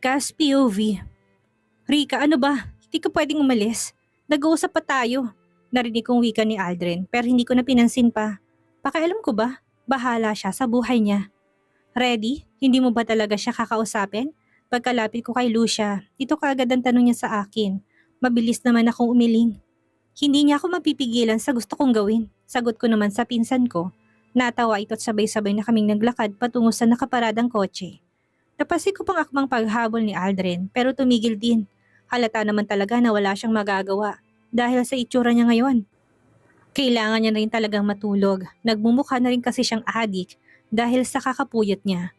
Podcast POV. Rika, ano ba? Hindi ka pwedeng umalis. Nag-uusap pa tayo. Narinig kong wika ni Aldrin pero hindi ko na pinansin pa. Pakialam ko ba? Bahala siya sa buhay niya. Ready? Hindi mo ba talaga siya kakausapin? Pagkalapit ko kay Lucia, ito kaagad ang tanong niya sa akin. Mabilis naman akong umiling. Hindi niya ako mapipigilan sa gusto kong gawin. Sagot ko naman sa pinsan ko. Natawa ito at sabay-sabay na kaming naglakad patungo sa nakaparadang kotse. Napansin ko pang akmang paghabol ni Aldrin pero tumigil din. Halata naman talaga na wala siyang magagawa dahil sa itsura niya ngayon. Kailangan niya na rin talagang matulog. Nagmumukha na rin kasi siyang adik dahil sa kakapuyat niya.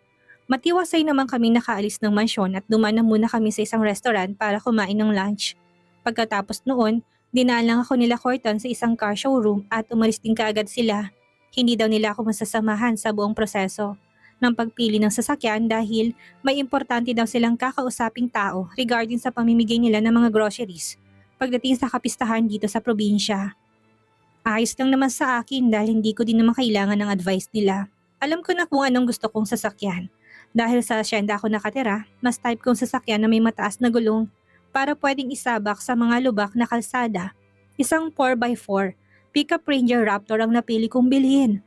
Matiwasay naman kami nakaalis ng mansyon at dumaan na muna kami sa isang restaurant para kumain ng lunch. Pagkatapos noon, dinaan lang ako nila Corton sa isang car showroom at umalis din kaagad sila. Hindi daw nila ako masasamahan sa buong proseso ng pagpili ng sasakyan dahil may importante daw silang kakausaping tao regarding sa pamimigay nila ng mga groceries pagdating sa kapistahan dito sa probinsya. Ayos lang naman sa akin dahil hindi ko din naman kailangan ng advice nila. Alam ko na kung anong gusto kong sasakyan. Dahil sa asyenda ako nakatira, mas type kong sasakyan na may mataas na gulong para pwedeng isabak sa mga lubak na kalsada. Isang 4x4, pickup Ranger Raptor ang napili kong bilhin.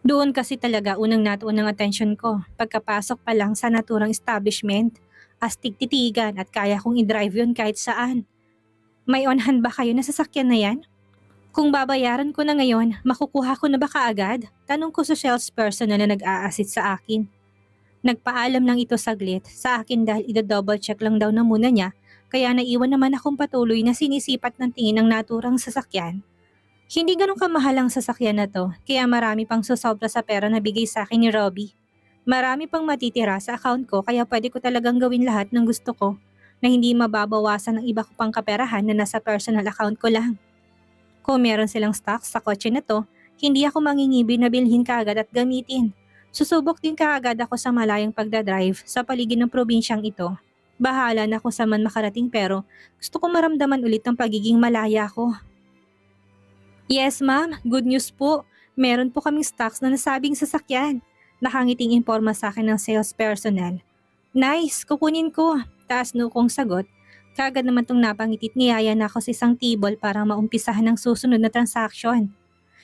Doon kasi talaga unang natuon ng atensyon ko pagkapasok pa lang sa naturang establishment. Astig-titigan at kaya kong i-drive yun kahit saan. May on-hand ba kayo na sasakyan na yan? Kung babayaran ko na ngayon, makukuha ko na ba kaagad? Tanong ko sa salesperson na nag-a-assist sa akin. Nagpaalam lang ito saglit sa akin dahil ida-double check lang daw na muna niya kaya naiwan naman akong patuloy na sinisipat ng tingin ng naturang sasakyan. Hindi ganun kamahal ang sasakyan na to kaya marami pang susobra sa pera na bigay sa akin ni Robbie. Marami pang matitira sa account ko kaya pwede ko talagang gawin lahat ng gusto ko na hindi mababawasan ng iba ko pang kaperahan na nasa personal account ko lang. Kung meron silang stocks sa kotse na to, hindi ako mangingibi na bilhin kaagad at gamitin. Susubok din kaagad ako sa malayang pagdadrive sa paligid ng probinsyang ito. Bahala na kung saan man makarating pero gusto ko maramdaman ulit ang pagiging malaya ko. Yes ma'am, good news po. Meron po kaming stocks na nasabing sasakyan. Nakangiting informa sa akin ng sales personnel. Nice, kukunin ko. Taas no kong sagot. Kagad naman tong napangitit niyaya na ako sa isang table para maumpisahan ang susunod na transaction.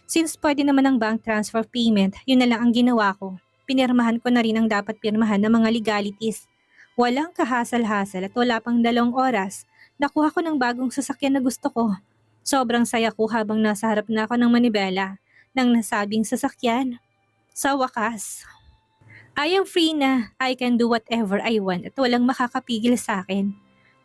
Since pwede naman ang bank transfer payment, yun na lang ang ginawa ko. Pinirmahan ko na rin ang dapat pirmahan ng mga legalities. Walang kahasal-hasal at wala pang 2 oras. Nakuha ko ng bagong sasakyan na gusto ko. Sobrang saya ko habang nasa harap na ako ng manibela ng nasabing sasakyan. Sa wakas, I am free na. I can do whatever I want at walang makakapigil sa akin.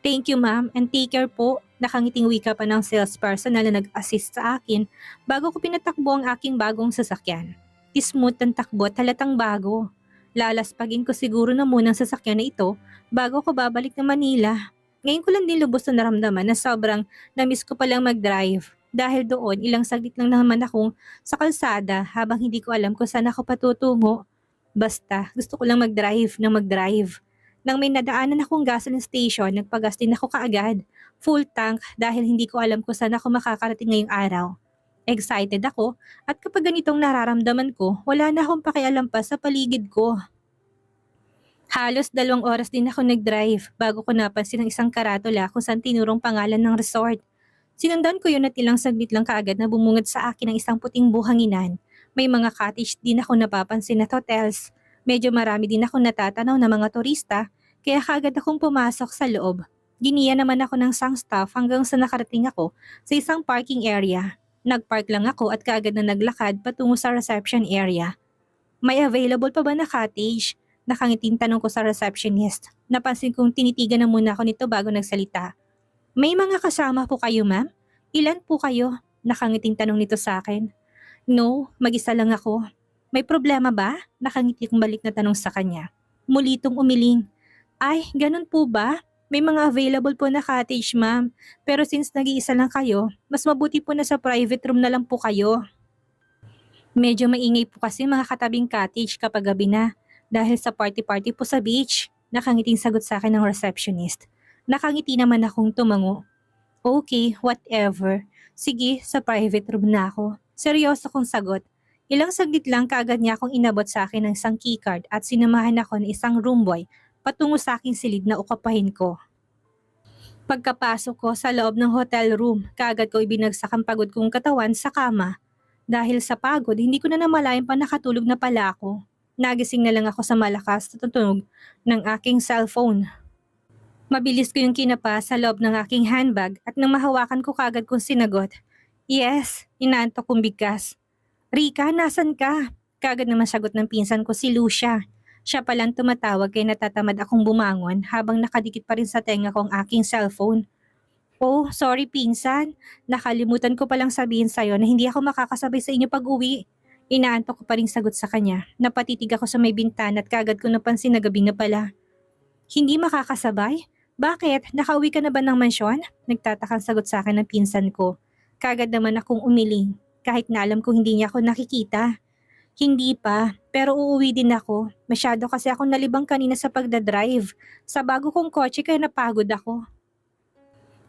Thank you ma'am and take care po. Nakangiting wika pa ng salesperson na nag-assist sa akin bago ko pinatakbo ang aking bagong sasakyan. Smooth ang takbo at halatang bago. Lalaspagin ko siguro na muna ang sasakyan na ito bago ko babalik na Manila. Ngayon ko lang din lubos na naramdaman na sobrang na-miss ko palang mag-drive. Dahil doon ilang saglit lang naman akong sa kalsada habang hindi ko alam kung saan ako patutungo. Basta gusto ko lang mag-drive na mag-drive. Nang may nadaanan akong gasoline station, nagpagas din ako kaagad. Full tank dahil hindi ko alam kung saan ako makakarating ngayong araw. Excited ako at kapag ganitong nararamdaman ko, wala na akong pakialam pa sa paligid ko. Halos 2 oras din ako nag-drive bago ko napansin ang isang karatula kung saan tinurong pangalan ng resort. Sinundan ko yun at ilang saglit lang kaagad na bumungad sa akin ang isang puting buhanginan. May mga cottage din ako napapansin at hotels. Medyo marami din ako natatanaw na mga turista, kaya kaagad akong pumasok sa loob. Giniya naman ako ng sang staff hanggang sa nakarating ako sa isang parking area. Nagpark lang ako at kaagad na naglakad patungo sa reception area. May available pa ba na cottage? Nakangiting tanong ko sa receptionist. Napansin kong tinitigan na muna ako nito bago nagsalita. May mga kasama po kayo ma'am? Ilan po kayo? Nakangiting tanong nito sa akin. No, mag-isa lang ako. May problema ba? Nakangiti kong balik na tanong sa kanya. Muli itong umiling. Ay, ganun po ba? May mga available po na cottage ma'am. Pero since nag-iisa lang kayo, mas mabuti po na sa private room na lang po kayo. Medyo maingay po kasi mga katabing cottage kapag gabi na. Dahil sa party-party po sa beach. Nakangiting sagot sa akin ng receptionist. Nakangiti naman akong tumango. Okay, whatever. Sige, sa private room na ako. Seryoso kong sagot. Ilang saglit lang kaagad niya akong inabot sa akin ng isang keycard at sinamahan ako ng isang roomboy patungo sa aking silid na ukapahin ko. Pagkapasok ko sa loob ng hotel room, kaagad ko ibinagsak ang pagod kong katawan sa kama. Dahil sa pagod, hindi ko na namalayan pa nakatulog na pala ako. Nagising na lang ako sa malakas na tunog ng aking cellphone. Mabilis ko yung kinapa sa loob ng aking handbag at nang mahawakan ko kagad kong sinagot. Yes, inaantok kong bigkas. Rika, nasan ka? Kagad naman sagot ng pinsan ko si Lucia. Siya palang tumatawag kaya natatamad akong bumangon habang nakadikit pa rin sa tenga ko ang aking cellphone. Oh, sorry pinsan. Nakalimutan ko palang sabihin sa'yo na hindi ako makakasabay sa inyo pag-uwi. Inaantok ko pa rin sagot sa kanya. Napatitig ako sa may bintana at kagad ko napansin na gabi na pala. Hindi makakasabay? Bakit? Nakauwi ka na ba ng mansyon? Nagtatakang sagot sa akin ng pinsan ko. Kagad naman akong umiling kahit na alam kong hindi niya ako nakikita. Hindi pa, pero uuwi din ako. Masyado kasi akong nalibang kanina sa pagdadrive. Sa bago kong kotse kaya napagod ako.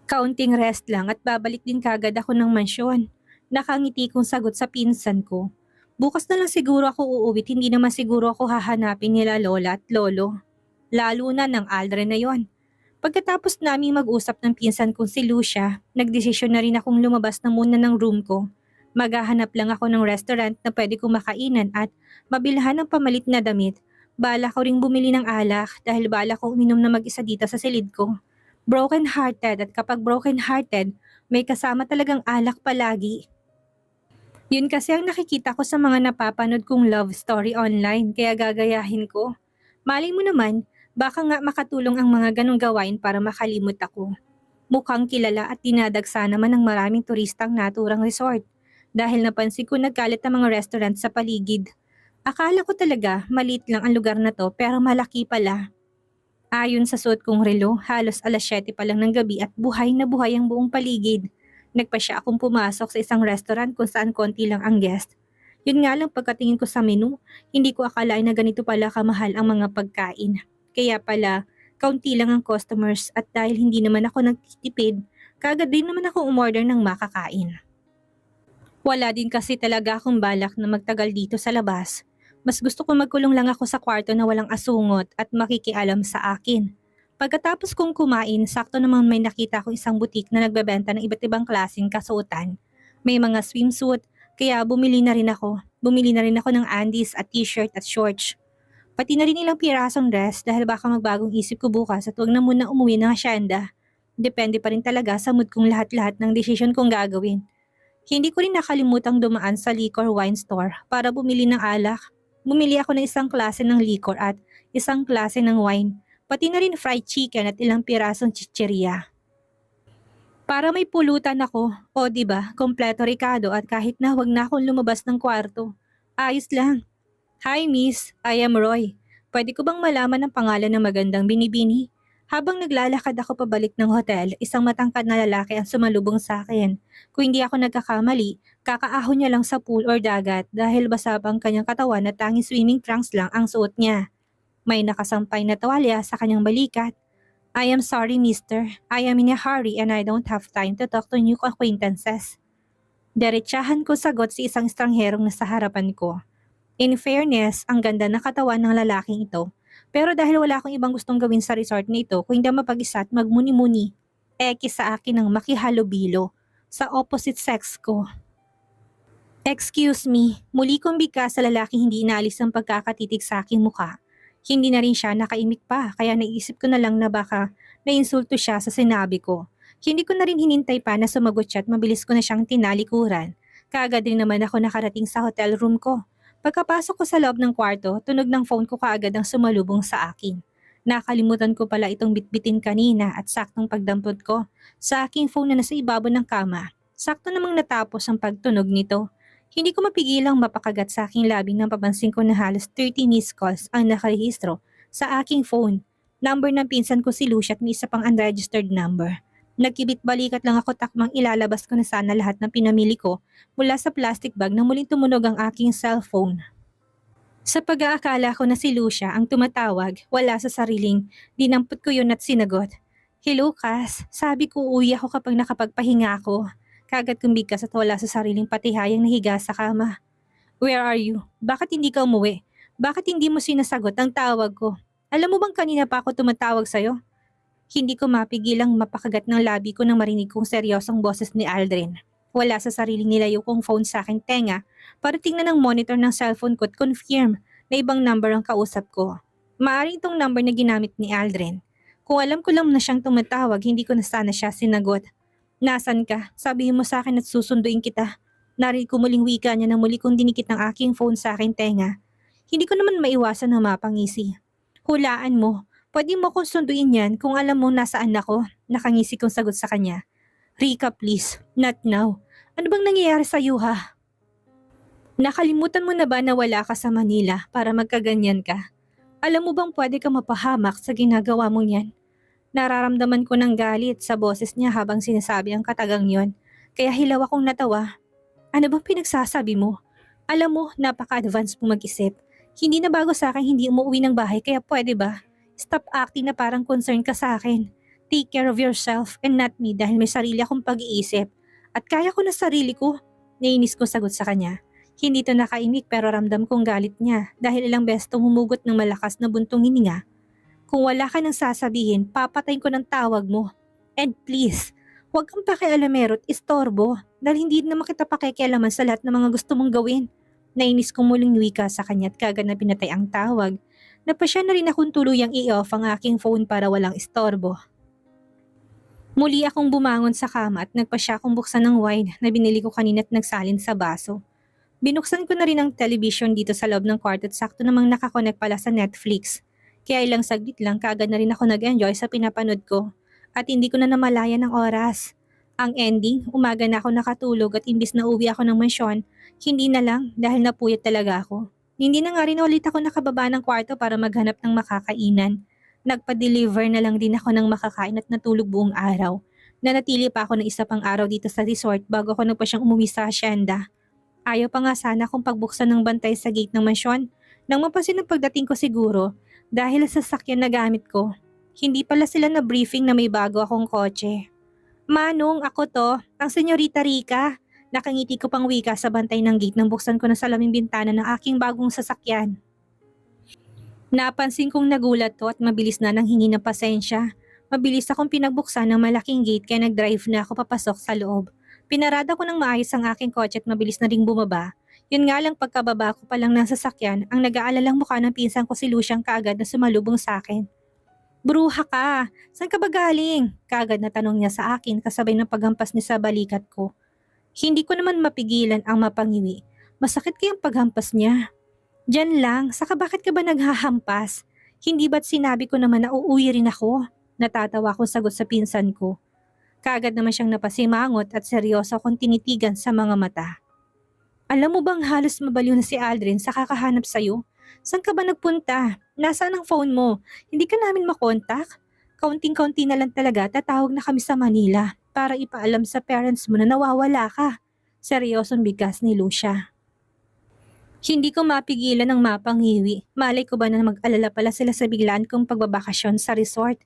Kaunting rest lang at babalik din kagad ako ng mansyon. Nakangiti kong sagot sa pinsan ko. Bukas na lang siguro ako uuwi, hindi naman siguro ako hahanapin nila lola at lolo. Lalo na ng Aldrin na yon. Pagkatapos naming mag-usap ng pinsan kong si Lucia, nagdesisyon na rin akong lumabas na muna ng room ko. Maghahanap lang ako ng restaurant na pwede kong makainan at mabilhan ng pamalit na damit. Bala ko ring bumili ng alak dahil bala ko uminom na mag-isa dito sa silid ko. Broken-hearted at kapag broken-hearted, may kasama talagang alak palagi. Yun kasi ang nakikita ko sa mga napapanood kong love story online kaya gagayahin ko. Malay mo naman, baka nga makatulong ang mga ganong gawain para makalimot ako. Mukhang kilala at dinadagsa naman ng maraming turistang naturang resort. Dahil napansin ko nagkalat ang mga restaurant sa paligid. Akala ko talaga maliit lang ang lugar na to pero malaki pala. Ayon sa suot kong relo, halos alas 7 pa lang ng gabi at buhay na buhay ang buong paligid. Nagpasya akong pumasok sa isang restaurant kung saan konti lang ang guest. Yun nga lang pagkatingin ko sa menu, hindi ko akalain na ganito pala kamahal ang mga pagkain. Kaya pala, kaunti lang ang customers at dahil hindi naman ako nagtitipid, kagad din naman ako umorder ng makakain. Wala din kasi talaga akong balak na magtagal dito sa labas. Mas gusto ko magkulong lang ako sa kwarto na walang asungot at makikialam sa akin. Pagkatapos kong kumain, sakto naman may nakita ko isang butik na nagbebenta ng iba't ibang klaseng kasuotan. May mga swimsuit, kaya bumili na rin ako. Bumili na rin ako ng undies at t-shirt at shorts. Pati na rin ilang pirasong dress dahil baka magbagong isip ko bukas at huwag na muna umuwi ng asyenda. Depende pa rin talaga sa mood kong lahat-lahat ng desisyon kong gagawin. Hindi ko rin nakalimutang dumaan sa liquor wine store para bumili ng alak. Bumili ako ng isang klase ng liquor at isang klase ng wine, pati na rin fried chicken at ilang pirasong chicheria. Para may pulutan ako, o diba, kompleto Ricardo at kahit na wag na akong lumabas ng kwarto. Ayos lang. Hi miss, I am Roy. Pwede ko bang malaman ang pangalan ng magandang binibini? Habang naglalakad ako pabalik ng hotel, isang matangkad na lalaki ang sumalubong sa akin. Kung hindi ako nagkakamali, kakaahon niya lang sa pool or dagat dahil basa pa ang kanyang katawan at tanging swimming trunks lang ang suot niya. May nakasampay na tuwalya sa kanyang balikat. I am sorry mister, I am in a hurry and I don't have time to talk to new acquaintances. Diretsahan ko sagot si isang estrangerong nasa harapan ko. In fairness, ang ganda ng katawan ng lalaking ito. Pero dahil wala akong ibang gustong gawin sa resort na ito, kung hindi mapag-isa at magmuni-muni, sa akin ng makihalubilo sa opposite sex ko. Excuse me, muli kong bigkas sa lalaking hindi inaalis ang pagkakatitig sa aking muka. Hindi na rin siya nakaimik pa, kaya naisip ko na lang na baka nainsulto siya sa sinabi ko. Hindi ko na rin hinintay pa na sumagot siya at mabilis ko na siyang tinalikuran. Kaagad din naman ako nakarating sa hotel room ko. Pagkapasok ko sa loob ng kwarto, tunog ng phone ko kaagad ang sumalubong sa akin. Nakalimutan ko pala itong bitbitin kanina at saktong pagdampot ko sa aking phone na nasa ibabaw ng kama. Sakto namang natapos ang pagtunog nito. Hindi ko mapigilang mapakagat sa aking labi nang papansin ko na halos 30 missed calls ang nakarehistro sa aking phone. Number ng pinsan ko si Lucia at may isa pang unregistered number. Nagkibit-balikat lang ako takmang ilalabas ko na sana lahat ng pinamili ko mula sa plastic bag na muling tumunog ang aking cellphone. Sa pag-aakala ko na si Lucia ang tumatawag, wala sa sariling, dinampot ko yun at sinagot. Hello Cass, sabi ko uwi ako kapag nakapagpahinga ako. Kagat kong bigkas at wala sa sariling patihayang nahiga sa kama. Where are you? Bakit hindi ka umuwi? Bakit hindi mo sinasagot ang tawag ko? Alam mo bang kanina pa ako tumatawag sa'yo? Hindi ko mapigilang mapakagat ng labi ko nang marinig kong seryosong boses ni Aldrin. Wala sa sariling nilayo kong phone sa aking tenga para tingnan ang monitor ng cellphone ko at confirm na ibang number ang kausap ko. Maaaring itong number na ginamit ni Aldrin. Kung alam ko lang na siyang tumatawag, hindi ko na sana siya sinagot. Nasaan ka? Sabihin mo sa akin at susunduin kita. Narinig ko muling wika niya na muli kong dinikit ng aking phone sa aking tenga. Hindi ko naman maiwasan na mapangisi. Hulaan mo, pwede mo kong sunduin yan kung alam mo nasaan ako, nakangisi kong sagot sa kanya. Rika, please, not now. Ano bang nangyayari sa iyo ha? Nakalimutan mo na ba na wala ka sa Manila para magkaganyan ka? Alam mo bang pwede ka mapahamak sa ginagawa mong yan? Nararamdaman ko ng galit sa boses niya habang sinasabi ang katagang yon. Kaya hilaw akong natawa. Ano bang pinagsasabi mo? Alam mo, napaka-advance mo mag-isip. Hindi na bago sa akin hindi umuwi ng bahay kaya pwede ba? Stop acting na parang concern ka sa akin. Take care of yourself and not me dahil may sarili akong pag-iisip. At kaya ko na sarili ko. Nainis ko sagot sa kanya. Hindi to nakaimik pero ramdam kong galit niya dahil ilang beses tong humugot ng malakas na buntong hininga. Kung wala ka nang sasabihin, papatayin ko ng tawag mo. And please, huwag kang pakialamero at istorbo dahil hindi naman kita pakikialaman sa lahat ng mga gusto mong gawin. Nainis kong muling wika sa kanya at kagad na pinatay ang tawag. Napasya na rin akong tuluyang i-off ang aking phone para walang istorbo. Muli akong bumangon sa kama at nagpasya akong buksan ng wine na binili ko kanina at nagsalin sa baso. Binuksan ko na rin ang television dito sa loob ng kwarto at sakto namang nakakonect pala sa Netflix. Kaya ilang saglit lang kaagad na rin ako nag-enjoy sa pinapanood ko at hindi ko na namalayan ng oras. Ang ending, umaga na ako nakatulog at imbis na uwi ako ng mansyon, hindi na lang dahil napuyat talaga ako. Hindi na nga rin ulit ako nakababa ng kwarto para maghanap ng makakainan. Nagpa-deliver na lang din ako ng makakain at natulog buong araw. Nanatili pa ako ng isa pang araw dito sa resort bago ako nagpasyang umuwi sa asyenda. Ayaw pa nga sana akong pagbuksan ng bantay sa gate ng mansyon nang mapansin ng pagdating ko siguro dahil sa sasakyan na gamit ko. Hindi pala sila na briefing na may bago akong kotse. Manong, ako to, ang senyorita Rika. Nakangiti ko pang wika sa bantay ng gate nang buksan ko na salaming bintana ng aking bagong sasakyan. Napansin kong nagulat to at mabilis na nang hingi ng pasensya. Mabilis akong pinagbuksan ng malaking gate kaya nag-drive na ako papasok sa loob. Pinarada ko ng maayos ang aking kotse at mabilis na ring bumaba. Yun nga lang pagkababa ko pa lang ng sasakyan, ang nag-aalalang mukha ng pinsan ko si Luciang kaagad na sumalubong sa akin. Bruha ka! Saan ka ba galing? Kaagad na tanong niya sa akin kasabay ng paghampas niya sa balikat ko. Hindi ko naman mapigilan ang mapangiwi. Masakit kayang paghampas niya. Diyan lang, saka bakit ka ba naghahampas? Hindi ba't sinabi ko naman na uuwi rin ako? Natatawa akong sagot sa pinsan ko. Kaagad naman siyang napasimangot at seryoso akong tinitigan sa mga mata. Alam mo bang halos mabaliw na si Aldrin sa kakahanap sa'yo? Saan ka ba nagpunta? Nasaan ang phone mo? Hindi ka namin makontak? Kaunting-kaunti na lang talaga tatawag na kami sa Manila para ipaalam sa parents mo na nawawala ka. Seryosong bigkas ni Lucia. Hindi ko mapigilan ng mapangiwi. Malay ko ba na mag-alala pala sila sa biglaan kong pagbabakasyon sa resort?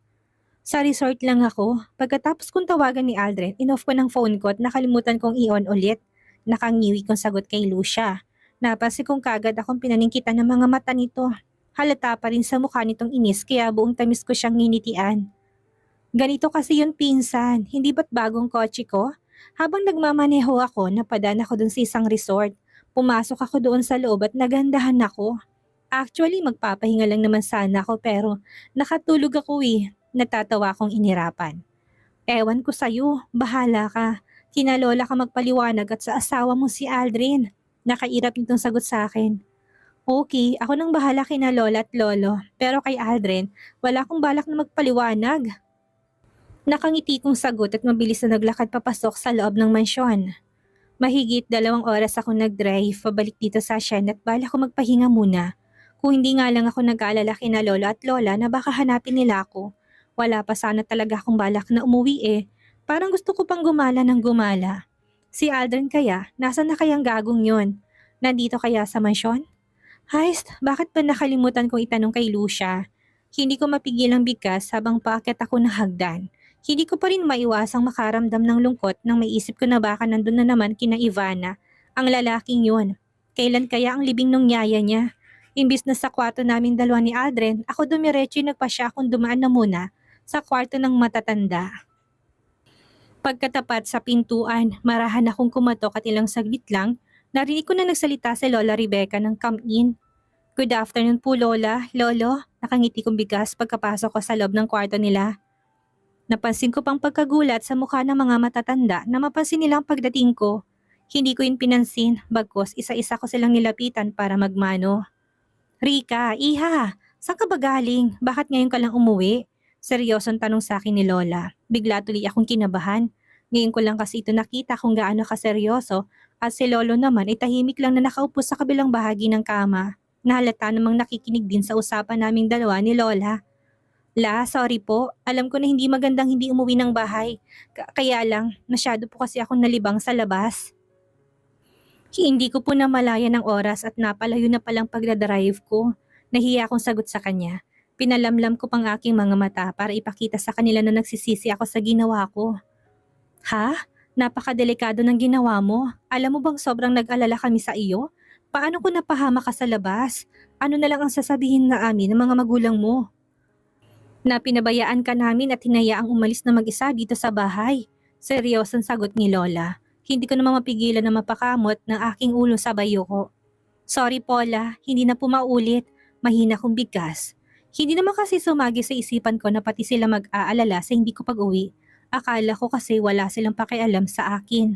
Sa resort lang ako. Pagkatapos kong tawagan ni Aldrin, in-off ko ng phone ko at nakalimutan kong i-on ulit. Nakangiwi kong sagot kay Lucia. Napansin kong kagad akong pinaningkitan ng mga mata nito. Halata pa rin sa mukha nitong inis kaya buong tamis ko siyang nginitian. Ganito kasi yun pinsan, hindi ba't bagong kotse ko? Habang nagmamaneho ako, napadaan ako dun sa isang resort. Pumasok ako doon sa loob at nagandahan ako. Actually, magpapahinga lang naman sana ako pero nakatulog ako eh. Natatawa akong inirapan. Ewan ko sa'yo, bahala ka. Kinalola ka magpaliwanag at sa asawa mo si Aldrin. Nakairap nitong sagot sa akin. Okay, ako nang bahala kina lola at lolo. Pero kay Aldrin, wala akong balak na magpaliwanag. Nakangiti kong sagot at mabilis na naglakad papasok sa loob ng mansyon. Mahigit 2 oras ako nag-drive pabalik dito sa asyenda at balak ko magpahinga muna. Kung hindi nga lang ako nag-aalala kina lolo at lola na baka hanapin nila ako. Wala pa sana talaga akong balak na umuwi eh. Parang gusto ko pang gumala ng gumala. Si Aldrin kaya, nasa na kayang gagong yon? Nandito kaya sa mansyon? Heist, bakit ba nakalimutan kong itanong kay Lucia? Hindi ko mapigilang bigkas habang paakyat ako ng hagdan. Hindi ko pa rin maiwasang makaramdam ng lungkot nang maisip ko na baka nandun na naman kina Ivana, ang lalaking yun. Kailan kaya ang libing nung yaya niya? Imbis na sa kwarto naming dalawa ni Aldrin, ako dumiretso yung nagpasya akong dumaan na muna sa kwarto ng matatanda. Pagkatapat sa pintuan, marahan akong kumatok at ilang saglit lang, narinig ko na nagsalita si Lola Rebecca ng come in. Good afternoon po Lola, Lolo. Nakangiti kong bigas pagkapasok ko sa loob ng kwarto nila. Napansin ko pang pagkagulat sa mukha ng mga matatanda na mapansin nilang pagdating ko. Hindi ko yun pinansin, bagkus isa-isa ko silang nilapitan para magmano. Rika, iha, saan ka ba galing? Bakit ngayon ka lang umuwi? Seryosong tanong sa akin ni Lola. Bigla tuloy akong kinabahan. Ngayon ko lang kasi ito nakita kung gaano kaseryoso at si Lolo naman ay tahimik lang na nakaupo sa kabilang bahagi ng kama. Nahalata namang nakikinig din sa usapan naming dalawa ni Lola. La, sorry po. Alam ko na hindi magandang hindi umuwi ng bahay. Kaya lang, masyado po kasi akong nalibang sa labas. Hindi ko po namalayan ng oras at napalayo na palang pagdadrive ko. Nahiya akong sagot sa kanya. Pinalamlam ko pang aking mga mata para ipakita sa kanila na nagsisisi ako sa ginawa ko. Ha? Napakadelikado ng ginawa mo. Alam mo bang sobrang nag-alala kami sa iyo? Paano kung napahama ka sa labas? Ano na lang ang sasabihin na amin ng mga magulang mo? Na pinabayaan ka namin at hinayaang umalis na mag-isa dito sa bahay. Seryosong sagot ni Lola. Hindi ko naman mapigilan na mapakamot ng aking ulo sa bayo ko. Sorry Paula, hindi na po maulit. Mahina kong bigkas. Hindi naman kasi sumagi sa isipan ko na pati sila mag-aalala sa hindi ko pag-uwi. Akala ko kasi wala silang pakialam sa akin.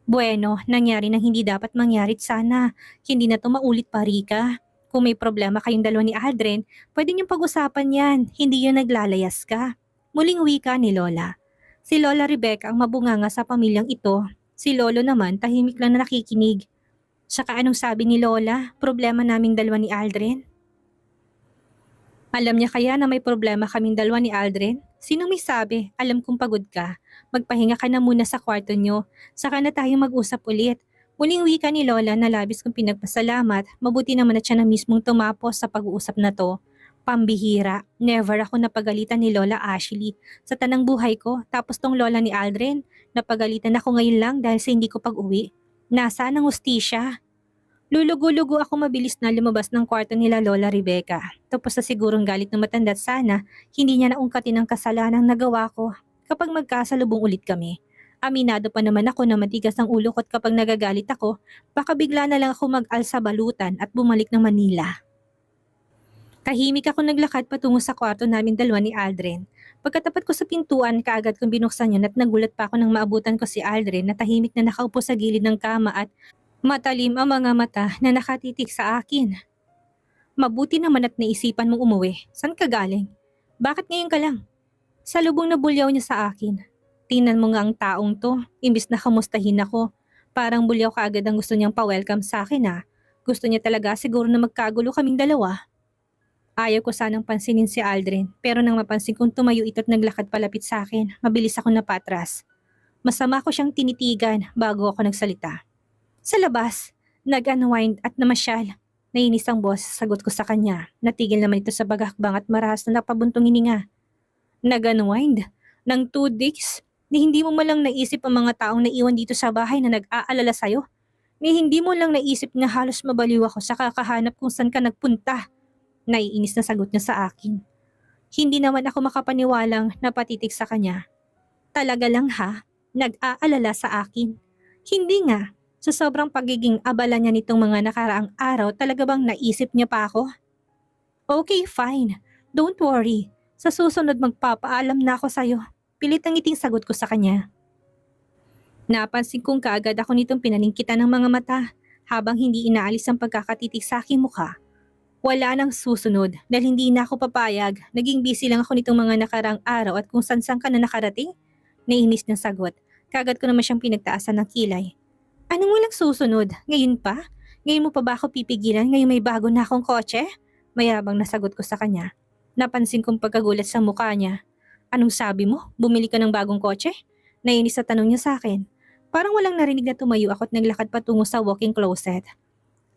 Bueno, nangyari nang hindi dapat mangyarit sana. Hindi na to maulit pa, Rika. Kung may problema kayong dalawa ni Aldrin, pwede niyong pag-usapan yan. Hindi yun naglalayas ka. Muling wika ni Lola. Si Lola Rebecca ang mabunganga sa pamilyang ito. Si Lolo naman tahimik lang na nakikinig. Saka anong sabi ni Lola? Problema naming dalawa ni Aldrin? Alam niya kaya na may problema kaming dalawa ni Aldrin? Sinong may sabi? Alam kong pagod ka. Magpahinga ka na muna sa kwarto niyo. Saka na tayo mag-usap ulit. Muling wika ni Lola na labis kong pinagpasalamat. Mabuti naman at siya na mismong tumapos sa pag-uusap na to. Pambihira. Never ako napagalitan ni Lola Ashley. Sa tanang buhay ko, tapos tong Lola ni Aldrin, napagalitan ako ngayon lang dahil sa hindi ko pag-uwi. Nasaan ang hustisya? Lulugo-lugo ako mabilis na lumabas ng kwarto nila Lola Rebecca. Tapos sa sigurong galit ng matanda't sana, hindi niya naungkatin ang kasalanang nagawa ko kapag magkasalubong ulit kami. Aminado pa naman ako na matigas ang ulo ko't kapag nagagalit ako, baka bigla na lang ako mag-alsa balutan at bumalik ng Manila. Tahimik ako naglakad patungo sa kwarto namin dalawa ni Aldrin. Pagkatapat ko sa pintuan, kaagad kong binuksan yun at nagulat pa ako nang maabutan ko si Aldrin na tahimik na nakaupo sa gilid ng kama at matalim ang mga mata na nakatitig sa akin. Mabuti naman at naisipan mong umuwi. Saan ka galing? Bakit ngayon ka lang? Salubong na bulyaw niya sa akin. Tingnan mo nga ang taong to, imbis na kamustahin ako. Parang bulyaw kaagad ang gusto niyang pa-welcome sa akin ha. Gusto niya talaga siguro na magkagulo kaming dalawa. Ayaw ko sanang pansinin si Aldrin, pero nang mapansin kong tumayo ito't naglakad palapit sa akin, mabilis ako napatras. Masama ko siyang tinitigan bago ako nagsalita. Sa labas, nag-unwind at namasyal. Nainis ang boss, sagot ko sa kanya. Natigil naman ito sa bagakbang at marahas na napabuntong hininga. Nag-unwind? Nang 2 days? Ni hindi mo malang naisip ang mga taong naiwan dito sa bahay na nag-aalala sa'yo? Ni hindi mo lang naisip na halos mabaliw ako sa kakahanap kung saan ka nagpunta? Naiinis na sagot niya sa akin. Hindi naman ako makapaniwalang napatitig sa kanya. Talaga lang ha? Nag-aalala sa akin? Hindi nga. Sa sobrang pagiging abala niya nitong mga nakaraang araw, talaga bang naisip niya pa ako? Okay, fine. Don't worry. Sa susunod magpapaalam na ako sa'yo. Pilit ang ngiting sagot ko sa kanya. Napansin kong kaagad ako nitong pinalingkitan ng mga mata habang hindi inaalis ang pagkakatitig sa aking mukha. Wala nang susunod dahil hindi na ako papayag. Naging busy lang ako nitong mga nakaraang araw at kung saan ka na nakarating. Nainis ng sagot. Kaagad ko naman siyang pinagtaasan ng kilay. Anong walang susunod? Ngayon pa? Ngayon mo pa ba ako pipigilan ngayong may bago na akong kotse? Mayabang na sagot ko sa kanya. Napansin kong pagkagulat sa mukha niya. Anong sabi mo? Bumili ka ng bagong kotse? Nainis sa tanong niya sa akin. Parang walang narinig na tumayo ako at naglakad patungo sa walk-in closet.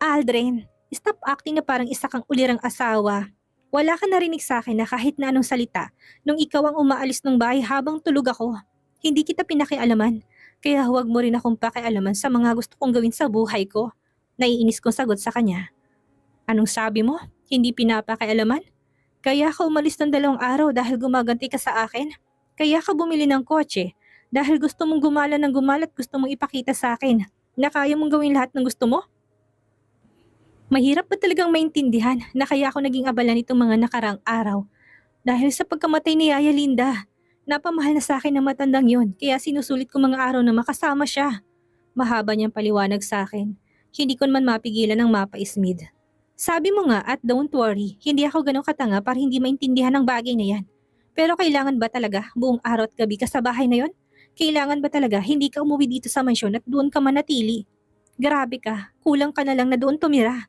Aldrin, stop acting na parang isa kang ulirang asawa. Wala ka narinig sa akin na kahit na anong salita nung ikaw ang umaalis ng bahay habang tulog ako. Hindi kita pinakialaman. Kaya huwag mo rin akong pakialaman sa mga gusto kong gawin sa buhay ko. Naiinis kong sagot sa kanya. Anong sabi mo? Hindi pinapakialaman? Kaya ka umalis ng 2 araw dahil gumaganti ka sa akin? Kaya ka bumili ng kotse dahil gusto mong gumala ng gumala at gusto mong ipakita sa akin na kaya mong gawin lahat ng gusto mo? Mahirap ba talagang maintindihan na kaya ako naging abala nitong mga nakarang araw dahil sa pagkamatay ni Yaya Linda? Napamahal na sa akin ng matandang yon kaya sinusulit ko mga araw na makasama siya. Mahaba niyang paliwanag sa akin. Hindi ko man mapigilan ng mapaismid. Sabi mo nga at don't worry, hindi ako ganong katanga para hindi maintindihan ang bagay na yan. Pero kailangan ba talaga buong araw at gabi ka sa bahay na yon? Kailangan ba talaga hindi ka umuwi dito sa mansyon at doon ka manatili? Grabe ka, kulang ka na lang na doon tumira.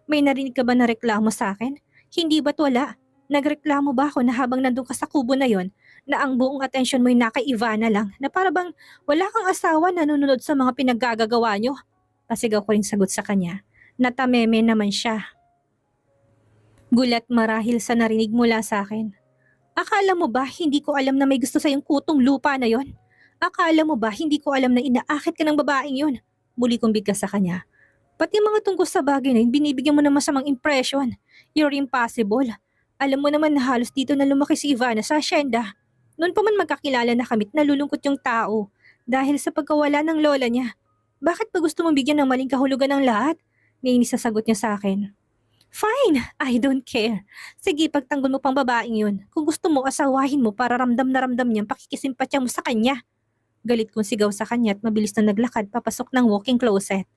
May narinig ka ba na reklamo sa akin? Hindi ba't wala? Nagreklamo ba ako na habang nandun ka sa kubo na yon, na ang buong atensyon mo'y naka Ivana lang, na para bang wala kang asawa na nanonood sa mga pinaggagawa nyo? Pasigaw ko rin sagot sa kanya. Natameme naman siya. Gulat marahil sa narinig mula sa akin. Akala mo ba hindi ko alam na may gusto sa'yong kutong lupa na yon? Akala mo ba hindi ko alam na inaakit ka ng babaeng yon? Muli kong bigkas sa kanya. Pati mga tungkol sa bagay na yun, binibigyan mo ng masamang impression. You're impossible. Alam mo naman na halos dito na lumaki si Ivana sa asyenda. Noon pa man magkakilala na kamit, nalulungkot yung tao. Dahil sa pagkawala ng lola niya. Bakit ba gusto mong bigyan ng maling kahulugan ng lahat? Nainis sa sagot niya sa akin. Fine, I don't care. Sige, pagtanggol mo pang babaeng yun. Kung gusto mo, asawahin mo para ramdam na ramdam niyang pakikisimpatya mo sa kanya. Galit kong sigaw sa kanya at mabilis na naglakad papasok ng walk-in closet.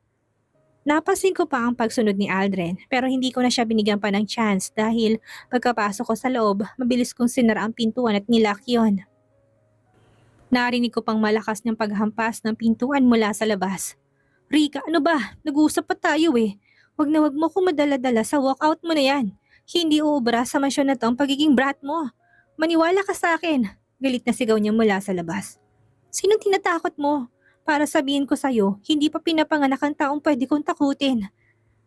Napansin ko pa ang pagsunod ni Aldrin pero hindi ko na siya binigyan pa ng chance dahil pagkapasok ko sa loob, mabilis kong sinara ang pintuan at nilock yon. Narinig ko pang malakas niyang paghampas ng pintuan mula sa labas. Rika, ano ba? Nag-uusap pa tayo eh. Wag na wag mo ko madala-dala sa walkout mo na yan. Hindi uubra sa mansyon na to ang pagiging brat mo. Maniwala ka sa akin. Galit na sigaw niya mula sa labas. Sinong tinatakot mo? Para sabihin ko sa'yo, hindi pa pinapanganak ang taong pwede kong takutin.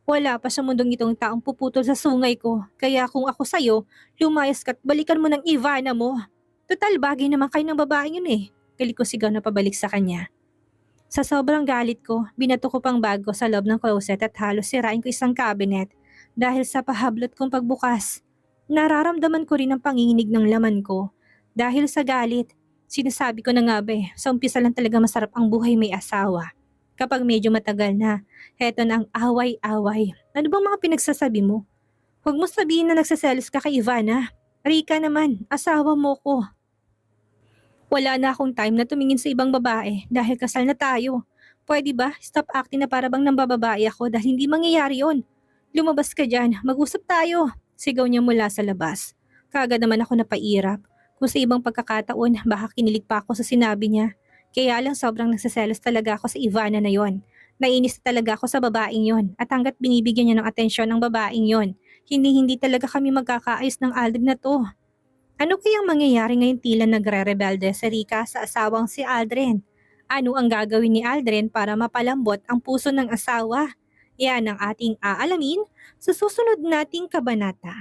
Wala pa sa mundong itong taong puputol sa sungay ko. Kaya kung ako sa'yo, lumayas ka't balikan mo ng Ivana mo. Total bagay naman kayo ng babaeng yun eh. Galit ko sigaw na pabalik sa kanya. Sa sobrang galit ko, binato ko pang bag ko sa loob ng closet at halos sirain ko isang cabinet dahil sa pahablot kong pagbukas. Nararamdaman ko rin ang panginginig ng laman ko. Dahil sa galit, sinasabi ko na nga ba sa umpisa lang talaga masarap ang buhay may asawa. Kapag medyo matagal na, heto na ang away-away. Ano bang mga pinagsasabi mo? Huwag mo sabihin na nagsaselos ka kay Ivana. Rika naman, asawa mo ko. Wala na akong time na tumingin sa ibang babae dahil kasal na tayo. Pwede ba? Stop acting na para bang nambababae ako dahil hindi mangyayari yon. Lumabas ka dyan, mag-usap tayo. Sigaw niya mula sa labas. Kaagad naman ako napairap. Kung sa ibang pagkakataon, baka kinilig pa ako sa sinabi niya. Kaya lang sobrang nagsaselos talaga ako sa Ivana na yon. Nainis talaga ako sa babaeng yon at hanggat binibigyan niya ng atensyon ng babaeng yon, hindi talaga kami magkakaayos ng Aldrin na to. Ano kayang mangyayari ngayon tila nagre-rebelde si Rika sa asawang si Aldrin? Ano ang gagawin ni Aldrin para mapalambot ang puso ng asawa? Yan ang ating aalamin sa susunod nating kabanata.